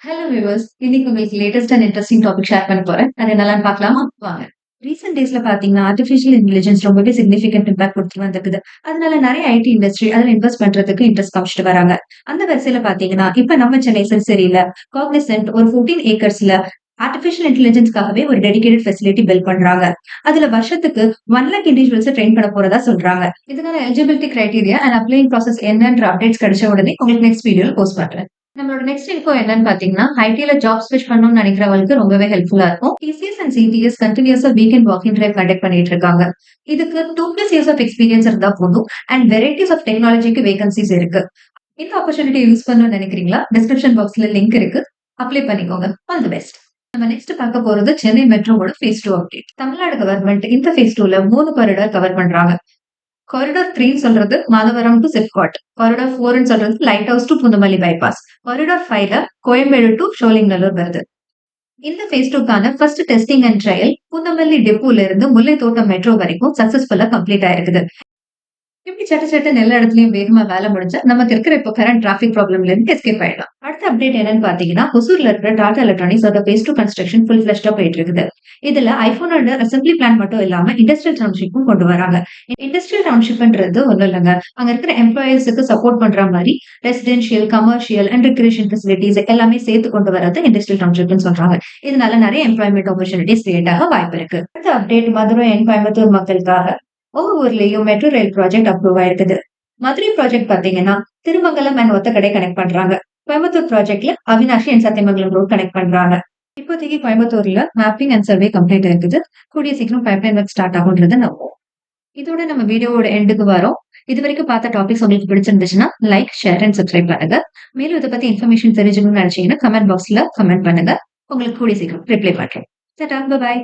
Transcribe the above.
Hello viewers. இன்னைக்கு உங்களுக்கு latest and interesting topic share பண்ண போறேன். அது என்னலான்னு பார்க்கலாமா? வாங்க. ரீசென்ட் டேஸ்ல பாத்தீங்கன்னா, ஆர்டிஃபிஷியல் இன்டெலிஜென்ஸ் ரொம்பவே சிக்னிஃபிகன்ட் இம்பாக்ட் குடுத்துட்டு வந்திருக்குது. அதனால நெறைய ஐடி இண்டஸ்ட்ரி அதுல இன்வெஸ்ட் பண்றதுக்கு இன்ட்ரெஸ்ட் காமிச்சிட்டு வராங்க. அந்த வரிசையில பாத்தீங்கன்னா, இப்ப நம்ம சென்னை சில்சரியில காக்னிசன்ட் ஒரு 14 ஏக்கர்ஸ்ல ஆர்டிஃபிஷியல் இன்டெலிஜென்ஸ்க்காகவே ஒரு டெடிகேட்டட் ஃபெசிலிட்டி பில்ட் பண்றாங்க. அதுல வருஷத்துக்கு 1 லாக் இண்டிவிஜுவல்ஸ ட்ரெயின் பண்ண போறதா சொல்றாங்க. இதுக்கான eligibility criteria and applying process என்னன்ற அப்டேட்ஸ் கிடைச்ச உடனே உங்களுக்கு நெக்ஸ்ட் வீடியோல போஸ்ட் பண்றேன். நம்மளோட நெக்ஸ்ட் இன்ஃபோ என்னன்னு பாத்தீங்கன்னா, ஐடில ஜாப் ஸ்விட்ச் பண்ணணும்னு நினைக்கிறவங்களுக்கு ரொம்பவே ஹெல்ப்ஃபுல்லா இருக்கும். டிசிஎஸ் அண்ட் சிடிஎஸ் கண்டினியூஸா வீக்கெண்ட் வாக்கிங் டிரைவ் கண்டக்ட் பண்ணிட்டு இருக்காங்க. இதுக்கு 2+ இயர்ஸ் ஆஃப் எக்ஸ்பீரியன்ஸ் இருந்தா போதும் அண்ட் வெரைட்டிஸ் ஆஃப் டெக்னாலஜிக்கு வேகன்சிஸ் இருக்கு. இந்த ஆப்பர்ச்சுனிட்டி யூஸ் பண்ணணும்னு நினைக்கிறீங்களா? டிஸ்கிரிப்ஷன் பாக்ஸ்ல லிங்க் இருக்கு. அப்ளை பண்ணிக்கோங்க. All the best. நம்ம நெக்ஸ்ட் பார்க்க போறது சென்னை மெட்ரோவோட ஃபேஸ் 2 அப்டேட். தமிழ்நாடு கவர்மெண்ட் இந்த ஃபேஸ் 2ல 3 காரிடார் கவர் பண்றாங்க. காரிடார் 3 சொல்றது மாதவரம் டு சிப்காட். காரிடார் 4 சொல்றது light house to Poonamallee bypass. Corridor 5ல கோயம்பேடு டு ஷோலிங்கநல்லூர் வருது. இந்த ஃபேஸ் 2க்கான first testing and trial Poonamallee டெப்போல இருந்து முல்லைத்தோட்டம் மெட்ரோ வரைக்கும் சக்சஸ்ஃபுல்லா கம்ப்ளீட் ஆயிருக்குது. இப்படி சட்டு சட்டுன்னு எல்லா இடத்துலயும் வேகமா வேலை முடிஞ்சா நமக்கு இருக்கிற இப்போ கரண்ட் டிராபிக் ப்ராப்ளம்ல இருந்து எஸ்கேப் ஆயிடலாம். அடுத்த அப்டேட் என்னன்னு பாத்தீங்கன்னா, ஹொசூர்ல இருக்கிற டாடா எலக்ட்ரானிக்ஸ் அதோட ஃபேஸ் 2 கன்ஸ்ட்ரக்ஷன் ஃபுல் ஃபிளஷ்டா போயிட்டு இருக்குது. இதுல ஐபோனோட அசம்பிளி பிளான் மட்டும் இல்லாம இண்டஸ்ட்ரியல் டவுன்ஷிப்பும் கொண்டு வராங்க. இண்டஸ்ட்ரியல் டவுன்ஷிப்ன்றது ஒண்ணும் இல்லைங்க. அங்க இருக்கிற எம்ப்ளாயிஸ்க்கு சப்போர்ட் பண்ற மாதிரி residential, commercial and recreation facilities எல்லாமே சேர்த்து கொண்டு வரது இண்டஸ்ட்ரியல் டவுன்ஷிப்னு சொல்றாங்க. இதனால நிறைய எம்ப்ளாய்மெண்ட் ஆப்பர்ச்சுனிட்டிஸ் கிரியேட் ஆக வாய்ப்பு இருக்கு. அடுத்த அப்டேட் மதுரை அண்ட் கோயம்புத்தூர் மக்களுக்காக உங்க ஊர்லயும் மெட்ரோ ரயில் ப்ராஜெக்ட் அப்ரூவ் ஆயிருக்குது. மதுரை ப்ராஜெக்ட் பாத்தீங்கன்னா திருமங்கலம் அண்ட் ஒத்தக்கடை கனெக்ட் பண்றாங்க. கோயம்புத்தூர் ப்ராஜெக்ட்ல Avinashi and Sathyamangalam road connect பண்றாங்க. இப்போதைக்கு கோயம்புத்தூர்ல மேப்பிங் அண்ட் சர்வே கம்ப்ளீட் இருக்குது. கூடிய சீக்கிரம் பைப்லைன் ஒர்க் ஸ்டார்ட் ஆகும்ன்றது நம்புவோம். இதோட நம்ம வீடியோவோட எண்டுக்கு வரோம். இது வரைக்கும் பார்த்த டாபிக்ஸ் உங்களுக்கு பிடிச்சிருந்துச்சுன்னா லைக், ஷேர் அண்ட் சப்ஸ்கிரைப் பண்ணுங்க. மேலும் இதை பத்தி இன்ஃபர்மேஷன் தெரிஞ்சுக்கணும்னு நினைச்சீங்கன்னா கமெண்ட் பாக்ஸ்ல கமெண்ட் பண்ணுங்க. உங்களுக்கு கூடிய சீக்கிரம் ரிப்ளை பண்றேன். பாய்.